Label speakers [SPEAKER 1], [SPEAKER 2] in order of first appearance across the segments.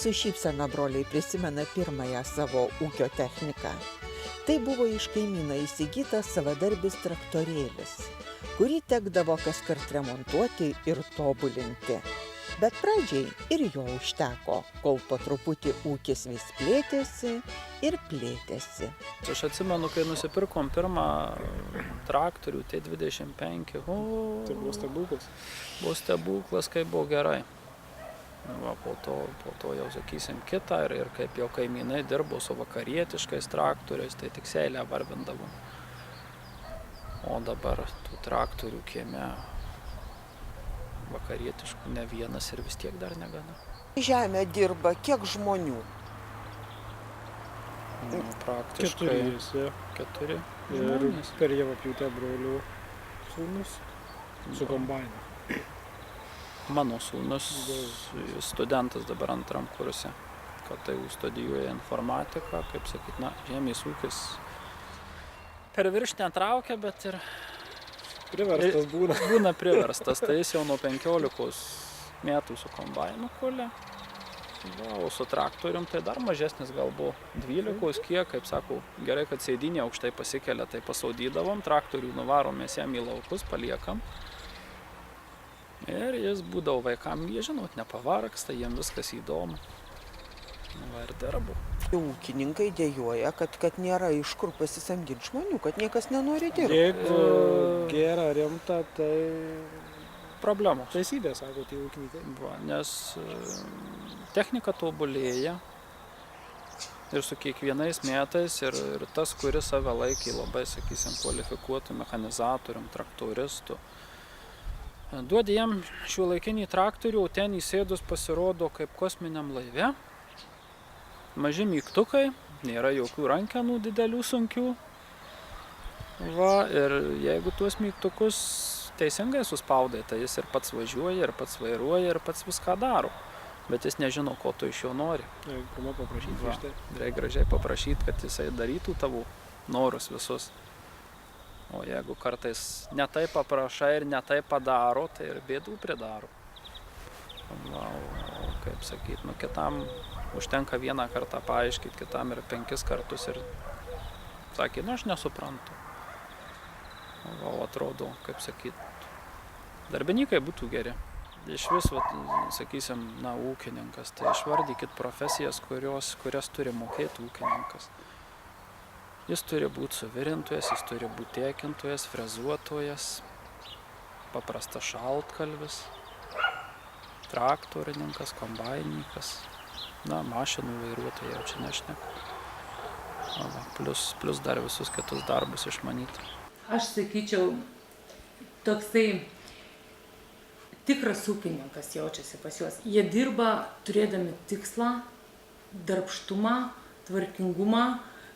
[SPEAKER 1] Su šypsena broliai prisimena pirmąją savo ūkio techniką. Tai buvo iš kaimyno įsigytas savadarbis traktorėlis, kurį tekdavo kaskart remontuoti ir tobulinti. Bet pradžiai ir jo užteko, kol po truputį ūkis vis plėtėsi ir plėtėsi.
[SPEAKER 2] Aš atsimenu, kai nusipirkom pirmą traktorių T25.
[SPEAKER 3] Tai buvo stebuklas.
[SPEAKER 2] Buvo stebuklas, kai buvo gerai. Va, po to jau sakysim kitą ir kaip jau kaimynai dirbo su vakarietiškais traktoriais, tai tik seilę varbindavo. O dabar tų traktorių kieme vakarietiškų ne vienas ir vis tiek dar negana.
[SPEAKER 1] Žemė dirba kiek žmonių?
[SPEAKER 2] Praktiškai 4
[SPEAKER 3] Ir
[SPEAKER 2] žmonės.
[SPEAKER 3] per Javapjūtę brolių sūnus su kombainu.
[SPEAKER 2] Mano sūnus studentas dabar antram kurse, kad tai studijuoja informatiką, kaip sakyt, žemės ūkis per virš netraukia, bet ir
[SPEAKER 3] Priverstas būna.
[SPEAKER 2] būna priverstas. Tai jis jau nuo 15 metų su kombainu kulė, o su traktorium tai dar mažesnis gal buvo 12, kiek, kaip sakau, gerai, kad sėdynė aukštai pasikelia, tai pasaudydavom, traktorių nuvarom mes jam į laukus, paliekam. Ir jis būdavo vaikam, jie žinot, nepavargsta, jiem viskas įdomu. Va ir darbu.
[SPEAKER 1] Ūkininkai dėjoja, kad nėra iš kur pasisamdyti žmonių, kad niekas nenori dirbti.
[SPEAKER 3] Jeigu gera rimta, tai
[SPEAKER 2] Problemos.
[SPEAKER 3] teisybė, sako tie ūkininkai.
[SPEAKER 2] Va, nes technika tobulėja ir su kiekvienais metais ir tas, kuris save laikė labai, sakysim, kvalifikuotų mechanizatorium, traktoristų. Duodi jam šiuolaikinį traktorių, o ten įsėdus pasirodo kaip kosminiam laive. Maži mygtukai, nėra jokių rankenų didelių sunkių. Va, ir jeigu tuos mygtukus teisingai suspaudai, tai jis ir pats važiuoja, ir pats vairuoja, ir pats viską daro. Bet jis nežino, ko tu iš jo nori.
[SPEAKER 3] Pirma paprašyti
[SPEAKER 2] Va,
[SPEAKER 3] iš tai.
[SPEAKER 2] reikia gražiai paprašyti, kad jisai darytų tavo norus visus. O jeigu kartais ne taip paprašai ir ne taip padaro, tai ir bėdų pridaro. Va, o kaip sakyt, kitam užtenka vieną kartą paaiškyti, kitam ir 5 kartus ir sakė, aš nesuprantu. Va, o atrodo, kaip sakyt, darbininkai būtų geri. Iš vis, sakysim, ūkininkas, tai išvardykit profesijas, kurias turi mokėti ūkininkas. Jis turi būti suvirintojas, jis turi būti tiekintojas, frezuotojas, paprastas šaltkalvis, traktorininkas, kombainininkas, mašinų vairuotojai jau čia nešneku. Plus dar visus kitus darbus išmanyti.
[SPEAKER 4] Aš sakyčiau, toksai tikras ūkininkas jaučiasi pas juos. Jie dirba turėdami tikslą, darbštumą, tvarkingumą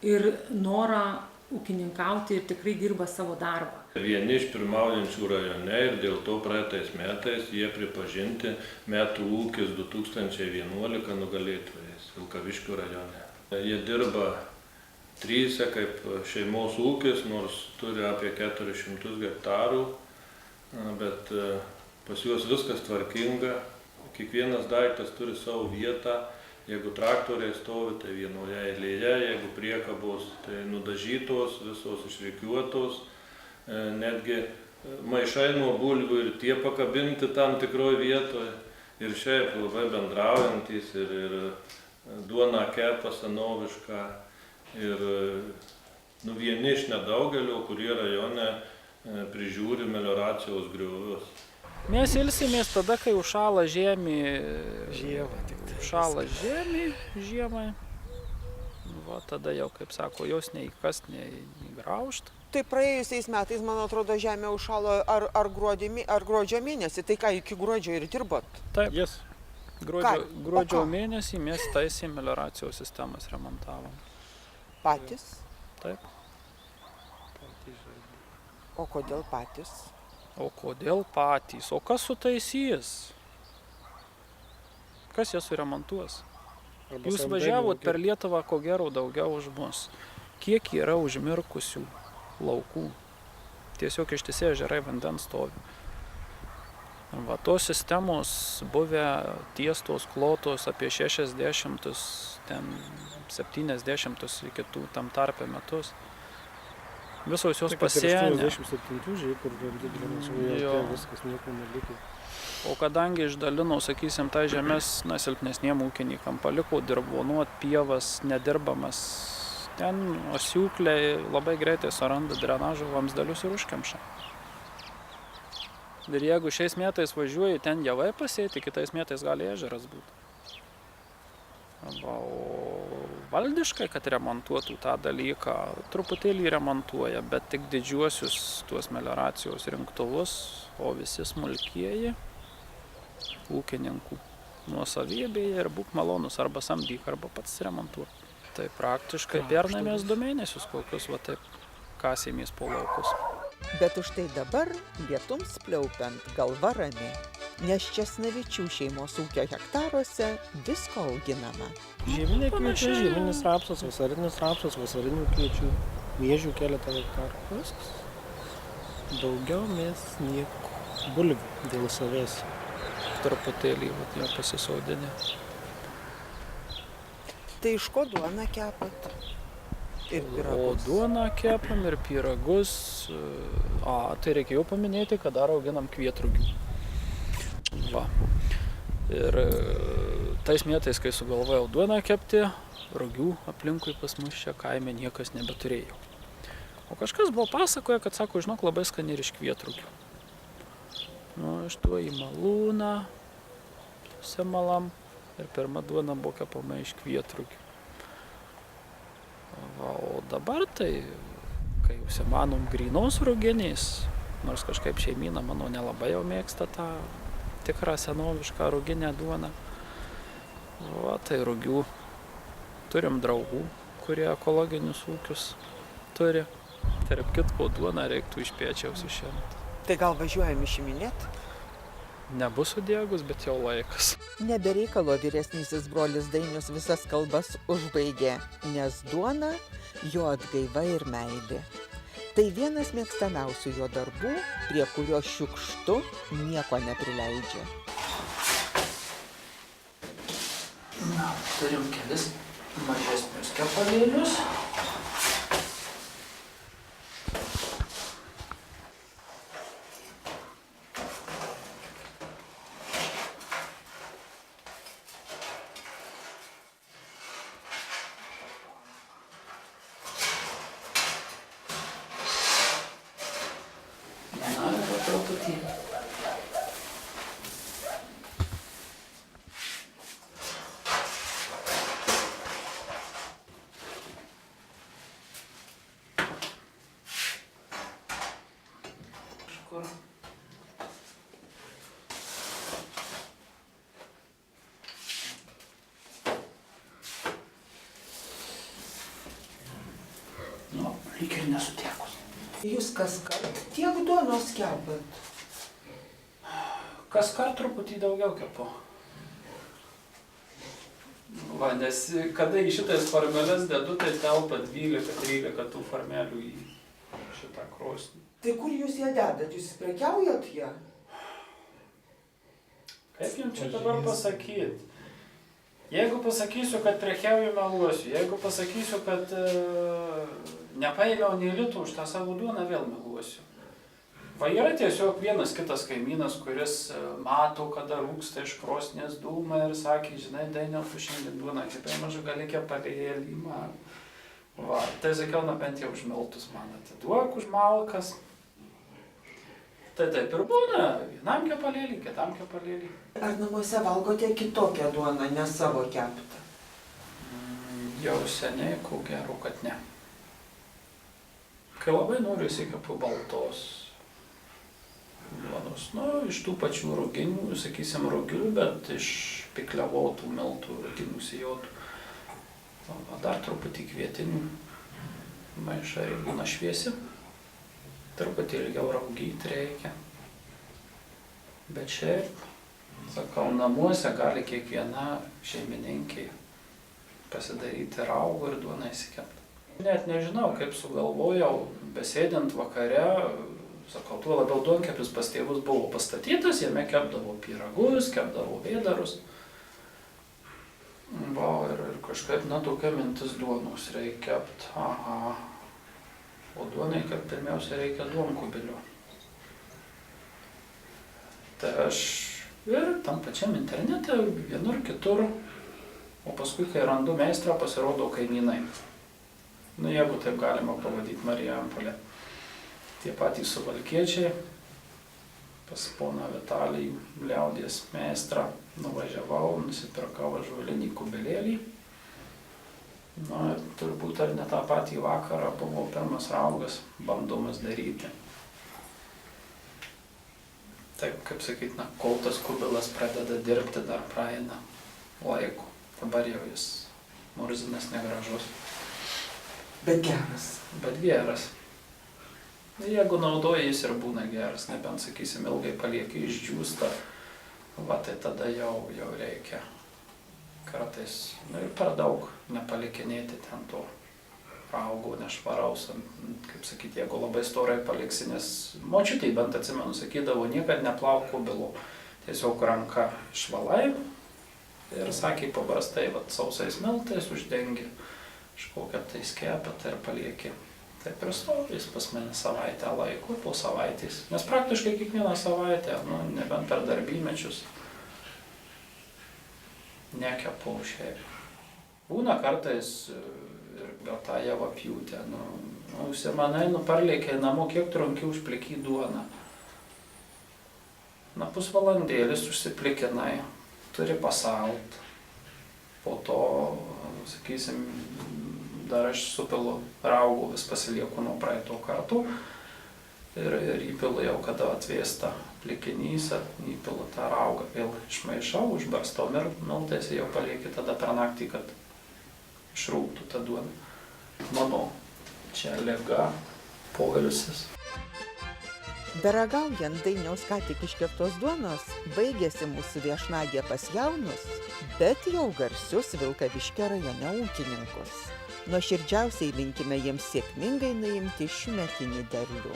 [SPEAKER 4] ir norą ūkininkauti ir tikrai dirba savo darbą.
[SPEAKER 5] Vieni iš pirmaujančių rajone ir dėl to praeitais metais jie pripažinti metų ūkis 2011 nugalėtojais Vilkaviškio rajone. Jie dirba 3 kaip šeimos ūkis, nors turi apie 400 hektarų, bet pas juos viskas tvarkinga, kiekvienas daiktas turi savo vietą. Jeigu traktoriai stovi, tai vienoje eilėje, jeigu priekabos, tai nudažytos, visos išrikiuotos, netgi maišai nuo bulvių ir tie pakabinti tam tikroje vietoje. Ir šiaip labai bendraujantys ir duona kepa senoviška. Ir vieni iš nedaugelio, kurie rajone prižiūri melioracijos griovius.
[SPEAKER 2] Mes ilsimės tada, kai užšąla žemė.
[SPEAKER 3] Žiemą tik tai.
[SPEAKER 2] Užšąla žemė žiemai. Va, tada jau, kaip sako, jos neįkast, neįgraužt.
[SPEAKER 1] Tai praėjusiais metais, man atrodo, žemė užšalo ar gruodžio mėnesį, tai ką, iki gruodžio ir dirbot?
[SPEAKER 2] Taip,
[SPEAKER 3] Jas.
[SPEAKER 2] gruodžio mėnesį mes taisėm melioracijos sistemas, remontavom.
[SPEAKER 1] Patys?
[SPEAKER 2] Taip.
[SPEAKER 1] O kodėl patys?
[SPEAKER 2] O kodėl patys? O kas sutaisys? Kas jas suremontuos? Jūs važiavot per Lietuvą, ko gero, daugiau už mus. Kiek yra užmirkusių laukų? Tiesiog ištisi ežerai vandens stovi. Va, tos sistemos buvę tiestos, klotos apie 60, ten 70 iki tų tam tarpe metus. Visos jos pasienė.
[SPEAKER 3] 87, žiūrėk, kur didelė
[SPEAKER 2] Jo.
[SPEAKER 3] viskas nieko nelikė.
[SPEAKER 2] O kadangi išdalino, sakysim, tą žemės silpnesniem ūkininkam, paliko dirvonuot pievas, nedirbamas, ten osiukliai labai greitai suranda drenažo vamzdelius ir užkemša. Ir jeigu šiais metais važiuoji ten javai pasėti, kitais metais gali ežeras būti. Va, o valdiškai, kad remontuotų tą dalyką, truputėlį remontuoja, bet tik didžiuosius tuos melioracijos rinktuvus, o visi smulkieji ūkininkų nuosavybėje ir būk malonus, arba samdyk, arba pats remontuok. Tai praktiškai pernai mes 2 mėnesius kokius va taip kasėmės po laukus.
[SPEAKER 1] Bet už tai dabar lietums pliaupiant galva rami, nes Česnavičių šeimos ūkio hektaruose visko auginama.
[SPEAKER 3] Žieminiai kviečiai,
[SPEAKER 2] Panašiai.
[SPEAKER 3] žieminis rapsas, vasarinių kviečių, miežių keletą hektarų. Viskas. Daugiau mes nieko. Bulvių dėl savęs.
[SPEAKER 2] Truputėlį vat, jau pasisodinę.
[SPEAKER 1] Tai iš ko duoną kepat? Ir
[SPEAKER 2] O
[SPEAKER 1] pyragus.
[SPEAKER 2] duoną kepam ir pyragus. Tai reikėjo paminėti, kad dar auginam kvietrugių. Va. Ir tais metais, kai sugalvojau duoną kepti, rugių aplinkui pas mus čia kaime niekas nebeturėjo. O kažkas buvo pasakoja, kad sako, žinok, labai skani ir iš kvietrugių. Nu, aš tuo į malūną, semalam, ir pirma duona buvo kepama iš kvietrugių. Va, o dabar tai, kai jau semanom grynos ruginiais, nors kažkaip šeimyna mano nelabai jau mėgsta tą tikrą senovišką ruginę duoną. Va, tai rugių. Turim draugų, kurie ekologinius ūkius turi. Tarp kitko duoną reiktų iš Piečiaus išimti.
[SPEAKER 1] Tai gal važiuojam išiminėt?
[SPEAKER 2] Nebus sudiegus, bet jau laikas.
[SPEAKER 1] Nebereikalo vyresnysis brolis Dainius visas kalbas užbaigė, nes duona jo atgaiva ir meilė. Tai vienas mėgstamiausių jo darbų, prie kurio šiukštu nieko neprileidžia.
[SPEAKER 2] Na, turim kelis mažesnius kepalėlius. Truputėlį. Kažkur. Nu, lyg ir nesutiekus.
[SPEAKER 1] Jūs kaskart tiek duonos kepat?
[SPEAKER 2] Kaskart truputį daugiau kepu. Va, nes kada į šitas farmeles dedu, tai telpa 12-13 tų farmelių į šitą krosnį.
[SPEAKER 1] Tai kur jūs ją dedat? Jūs prekiaujat ją?
[SPEAKER 2] Kaip jums čia dabar pasakyti? Jeigu pasakysiu, kad prekiauju, meluosiu. Jeigu pasakysiu, kad nepaėmiau nei litų už tą savo duoną, vėl meluosiu. Va, yra tiesiog vienas kitas kaimynas, kuris mato, kada rūksta iš krosnės dūmą ir sakė, žinai, Dainiau, tu šiandien duoną kepai mažu gali kepalėlį man. Va, tai sakiau, na bent jau už miltus man atiduok už malkas. Tai taip ir būna, vienam kepalėlį, kitam kepalėlį.
[SPEAKER 1] Ar namuose valgote kitokią duoną, ne savo keptą?
[SPEAKER 2] Jau seniai, ko gero, kad ne. Kai labai noriu įsikepu baltos duonos, nu, iš tų pačių ruginių, sakysim, rugių, bet iš pikliavotų miltų ruginių sijotų. O dar truputį kvietinių maišą ir būna šviesi. Truputį ilgiau raugyti reikia. Bet šiaip, sakau, namuose gali kiekviena šeimininkė pasidaryti raugų ir duoną įsikepti. Net nežinau, kaip sugalvojau, besėdint vakare, sakau, tuo labiau duonkepis pas tėvus buvo pastatytas, jame kepdavo pyragus, kepdavo vėdarus. Va, ir kažkaip, tokia mintis duonos reikia kept. Aha. O duonai, kad pirmiausia reikia duonkubilio. Tai aš ir tam pačiam internete, vienur kitur, o paskui, kai randu meistrą, pasirodo kaimynai. Jeigu taip galima pavadyti Marijampolę. Tie patys suvalkiečiai, pas poną Vitalijų, liaudies meistrą, nuvažiavau, nusipirkau ąžuolinį kubilėlį. Ir turbūt ar ne tą patį vakarą buvo pirmas raugas bandomas daryti. Taip, kaip sakyti, kol tas kubilas pradeda dirbti, dar praeina laiko. Dabar jau jis murzinas, negražus.
[SPEAKER 1] Bet geras.
[SPEAKER 2] Bet geras. Jeigu naudoji, jis ir būna geras, nebent, sakysim, ilgai palieki išdžiūsta, tai tada jau reikia kartais, ir per daug nepalikinėti ten to raugo nešvaraus, kaip sakyti, jeigu labai storai paliksi, nes močiutei bent atsimenu, sakydavo, niekad neplauk kubilu, tiesiog ranka išvalai ir, sakė, paprastai, sausais miltais uždengi kažkokią tai skepetą ir palieki. Taip ir stovi jis pas mane savaitę laiko, po savaitės, nes praktiškai kiekvieną savaitę, nebent per darbymečius, nekepu šiaip. Būna kartais ir gal tą javapjūtę, užsimanai, parlėkiai namo, kiek trunki užpliky duoną. Pusvalandėlis užsiplikinai, turi pasalt, po to, sakysim, dar aš supilu raugų, vis pasilieku nuo praeito kartų ir įpilu jau, kada atvėsta plikinys, įpilu tą raugą, vėl išmaišau, užbarstau miltais ir jau palieki tada per naktį, kad išrūgtų tą duoną. Mano čia liga, poilsis.
[SPEAKER 1] Beragaujant Dainiaus ką tik iškeptos duonos, baigėsi mūsų viešnagė pas jaunus, bet jau garsius Vilkaviškio rajone ūkininkus. Nuoširdžiausiai linkime jiems sėkmingai nuimti šiųmetinį derlių.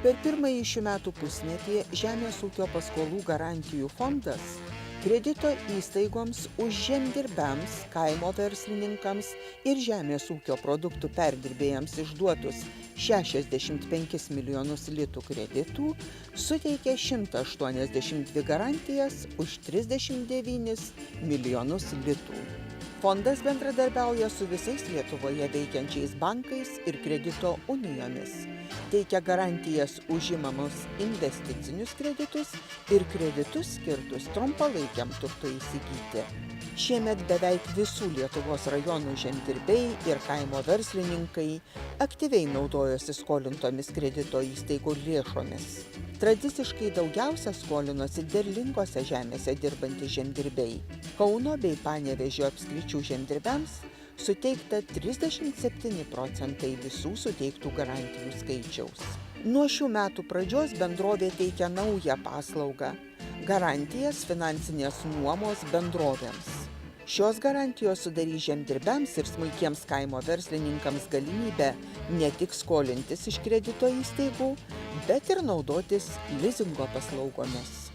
[SPEAKER 1] Per pirmąjį šių metų pusmetį Žemės ūkio paskolų garantijų fondas kredito įstaigoms už žemdirbiams, kaimo verslininkams ir žemės ūkio produktų perdirbėjams išduotus 65 milijonus litų kreditų suteikė 182 garantijas už 39 milijonus litų. Fondas bendradarbiauja su visais Lietuvoje veikiančiais bankais ir kredito unijomis, teikia garantijas už imamus investicinius kreditus ir kreditus skirtus trumpalaikiam turtui įsigyti. Šiemet beveik visų Lietuvos rajonų žemdirbiai ir kaimo verslininkai aktyviai naudojosi skolintomis kredito įstaigų lėšomis. Tradiciškai daugiausia skolinosi derlingose žemėse dirbantys žemdirbiai. Kauno bei Panevėžio apskričių žemdirbiams suteikta 37% visų suteiktų garantijų skaičiaus. Nuo šių metų pradžios bendrovė teikia naują paslaugą – garantijas finansinės nuomos bendrovėms. Šios garantijos sudarys žemdirbiams ir smulkiems kaimo verslininkams galimybę ne tik skolintis iš kredito įstaigų, bet ir naudotis lizingo paslaugomis.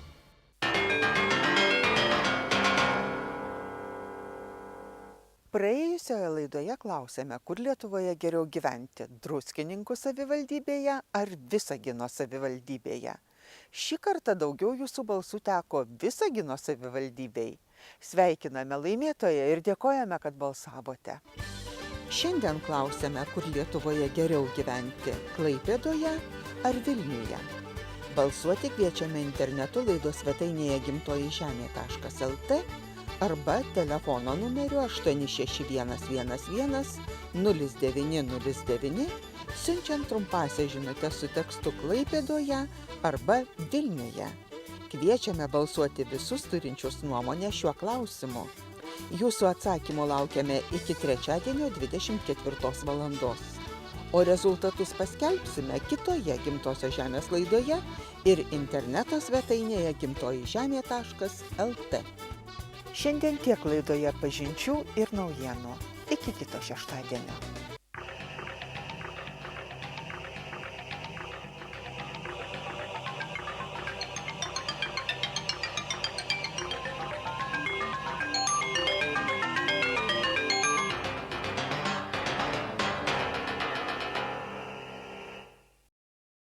[SPEAKER 1] Praėjusioje laidoje klausėme, kur Lietuvoje geriau gyventi – Druskininkų savivaldybėje ar Visagino savivaldybėje. Šį kartą daugiau jūsų balsų teko Visagino savivaldybei. Sveikiname laimėtoją ir dėkojame, kad balsavote. Šiandien klausėme, kur Lietuvoje geriau gyventi – Klaipėdoje ar Vilniuje. Balsuoti kviečiame internetu laidos svetainėje gimtojižemė.lt arba telefono numeriu 86111 0909, siunčiant trumpąsias žinutes su tekstu Klaipėdoje arba Vilniuje. Kviečiame balsuoti visus turinčius nuomonę šiuo klausimu. Jūsų atsakymų laukiame iki trečiadienio 24 valandos. O rezultatus paskelbsime kitoje Gimtosios žemės laidoje ir interneto svetainėje gimtojižemė.lt. Šiandien tiek laidoje pažinčių ir naujienų. Iki kito šeštadienio.